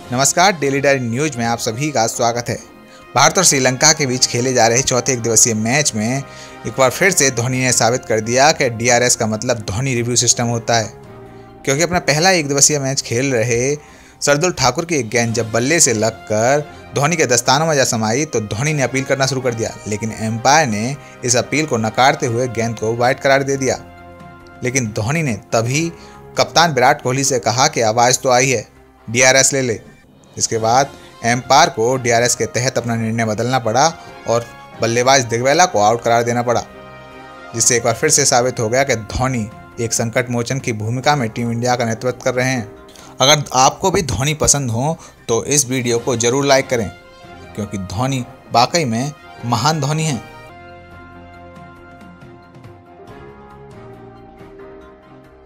नमस्कार, daily diary news में आप सभी का स्वागत है। भारत और श्रीलंका के बीच खेले जा रहे चौथे एक दिवसीय मैच में एक बार फिर से धोनी ने साबित कर दिया कि डीआरएस का मतलब धोनी रिव्यू सिस्टम होता है। क्योंकि अपना पहला एक दिवसीय मैच खेल रहे शार्दुल ठाकुर की एक गेंद जब बल्ले से लगकर धोनी के दस्तानों में जा समाई तो धोनी ने अपील करना शुरू कर दिया, लेकिन एम्पायर ने इस अपील को नकारते हुए गेंद को वाइड करार दे दिया। लेकिन धोनी ने तभी कप्तान विराट कोहली से कहा कि आवाज़ तो आई है, डीआरएस ले ले। इसके बाद एम्पायर को डीआरएस के तहत अपना निर्णय बदलना पड़ा और बल्लेबाज दिग्वेला को आउट करार देना पड़ा, जिससे एक बार फिर से साबित हो गया कि धोनी एक संकट मोचन की भूमिका में टीम इंडिया का नेतृत्व कर रहे हैं। अगर आपको भी धोनी पसंद हो तो इस वीडियो को ज़रूर लाइक करें, क्योंकि धोनी वाकई में महान धोनी हैं।